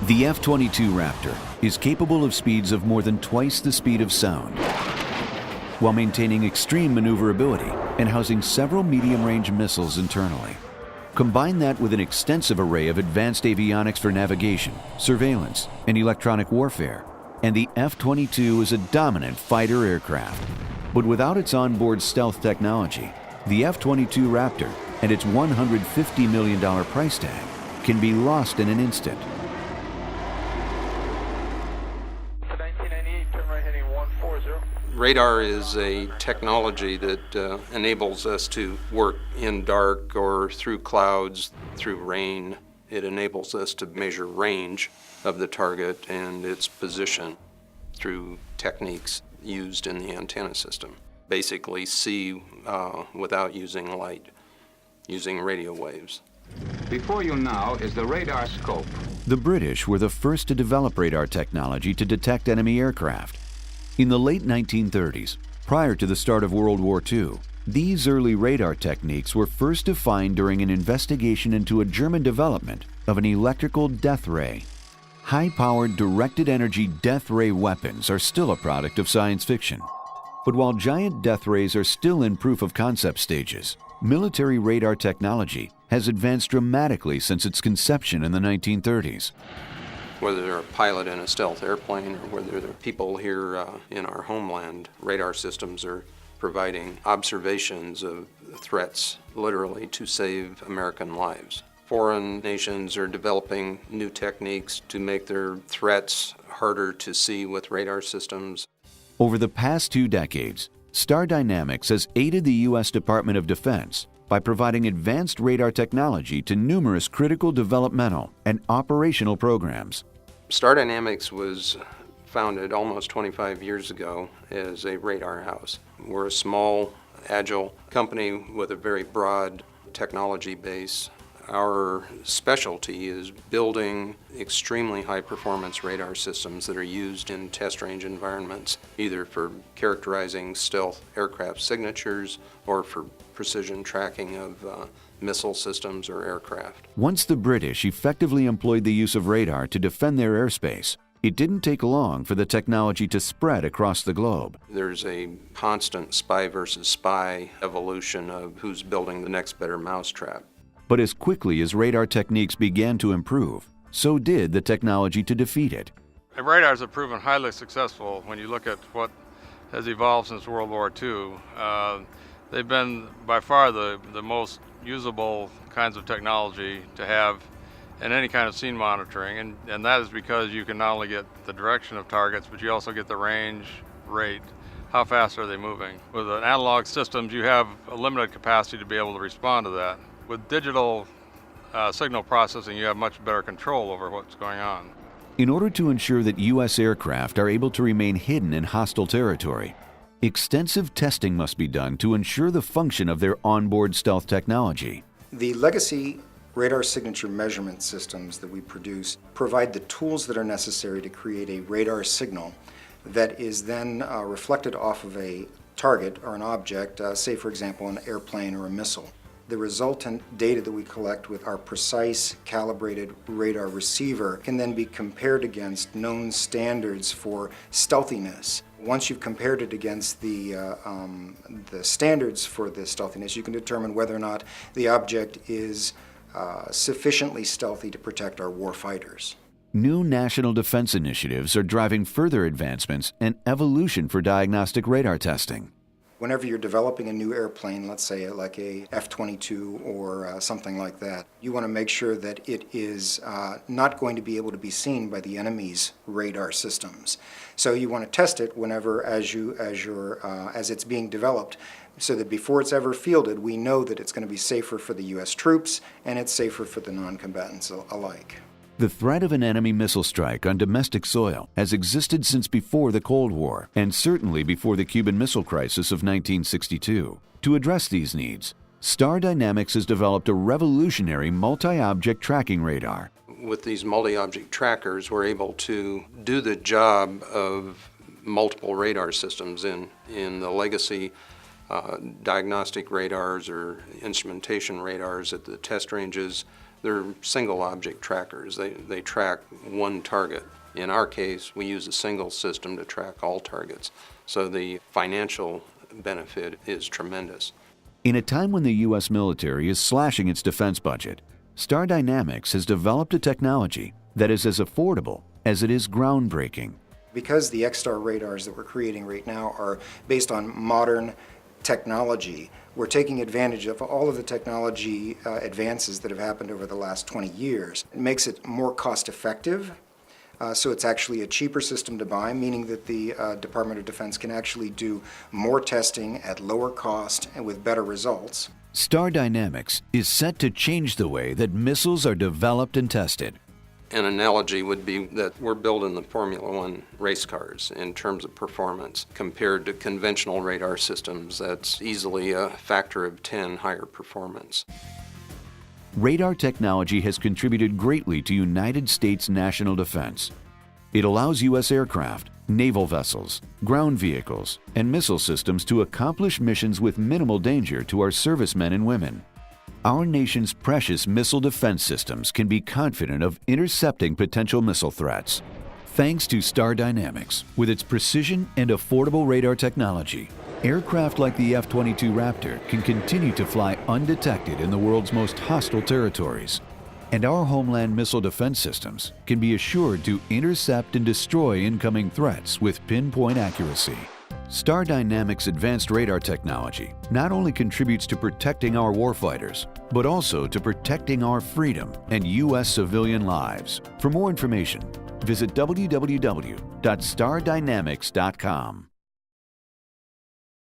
The F-22 Raptor is capable of speeds of more than twice the speed of sound, while maintaining extreme maneuverability and housing several medium-range missiles internally. Combine that with an extensive array of advanced avionics for navigation, surveillance, and electronic warfare, and the F-22 is a dominant fighter aircraft. But without its onboard stealth technology, the F-22 Raptor and its $150 million price tag can be lost in an instant. Radar is a technology that enables us to work in dark or through clouds, through rain. It enables us to measure range of the target and its position through techniques used in the antenna system. Basically see without using light, using radio waves. Before you now is the radar scope. The British were the first to develop radar technology to detect enemy aircraft. In the late 1930s, prior to the start of World War II, these early radar techniques were first defined during an investigation into a German development of an electrical death ray. High-powered directed energy death ray weapons are still a product of science fiction. But while giant death rays are still in proof of concept stages, military radar technology has advanced dramatically since its conception in the 1930s. Whether they're a pilot in a stealth airplane or whether they're people here in our homeland, radar systems are providing observations of threats literally to save American lives. Foreign nations are developing new techniques to make their threats harder to see with radar systems. Over the past 2 decades, Star Dynamics has aided the U.S. Department of Defense by providing advanced radar technology to numerous critical developmental and operational programs. Star Dynamics was founded almost 25 years ago as a radar house. We're a small, agile company with a very broad technology base. Our specialty is building extremely high-performance radar systems that are used in test range environments, either for characterizing stealth aircraft signatures or for precision tracking of missile systems or aircraft. Once the British effectively employed the use of radar to defend their airspace, it didn't take long for the technology to spread across the globe. There's a constant spy versus spy evolution of who's building the next better mousetrap. But as quickly as radar techniques began to improve, so did the technology to defeat it. Radars have proven highly successful when you look at what has evolved since World War II. They've been by far the most usable kinds of technology to have in any kind of scene monitoring, and that is because you can not only get the direction of targets, but you also get the range, rate, how fast are they moving. With an analog systems, you have a limited capacity to be able to respond to that. With digital signal processing, you have much better control over what's going on. In order to ensure that U.S. aircraft are able to remain hidden in hostile territory, extensive testing must be done to ensure the function of their onboard stealth technology. The legacy radar signature measurement systems that we produce provide the tools that are necessary to create a radar signal that is then reflected off of a target or an object, say for example an airplane or a missile. The resultant data that we collect with our precise calibrated radar receiver can then be compared against known standards for stealthiness. Once you've compared it against the standards for the stealthiness, you can determine whether or not the object is sufficiently stealthy to protect our war fighters. New national defense initiatives are driving further advancements and evolution for diagnostic radar testing. Whenever you're developing a new airplane, let's say like a F-22 or something like that, you want to make sure that it is not going to be able to be seen by the enemy's radar systems. So you want to test it whenever, as it's being developed, so that before it's ever fielded, we know that it's going to be safer for the U.S. troops and it's safer for the non-combatants alike. The threat of an enemy missile strike on domestic soil has existed since before the Cold War, and certainly before the Cuban Missile Crisis of 1962. To address these needs, Star Dynamics has developed a revolutionary multi-object tracking radar. With these multi-object trackers, we're able to do the job of multiple radar systems in the legacy diagnostic radars or instrumentation radars at the test ranges. They're single object trackers. They track one target. In our case, we use a single system to track all targets. So the financial benefit is tremendous. In a time when the U.S. military is slashing its defense budget, Star Dynamics has developed a technology that is as affordable as it is groundbreaking. Because the X-Star radars that we're creating right now are based on modern technology, we're taking advantage of all of the technology advances that have happened over the last 20 years. It makes it more cost-effective, so it's actually a cheaper system to buy, meaning that the Department of Defense can actually do more testing at lower cost and with better results. Star Dynamics is set to change the way that missiles are developed and tested. An analogy would be that we're building the Formula One race cars in terms of performance. Compared to conventional radar systems, that's easily a factor of 10 higher performance. Radar technology has contributed greatly to United States national defense. It allows U.S. aircraft, naval vessels, ground vehicles, and missile systems to accomplish missions with minimal danger to our servicemen and women. Our nation's precious missile defense systems can be confident of intercepting potential missile threats. Thanks to Star Dynamics, with its precision and affordable radar technology, aircraft like the F-22 Raptor can continue to fly undetected in the world's most hostile territories. And our homeland missile defense systems can be assured to intercept and destroy incoming threats with pinpoint accuracy. Star Dynamics' advanced radar technology not only contributes to protecting our warfighters, but also to protecting our freedom and U.S. civilian lives. For more information, visit www.stardynamics.com.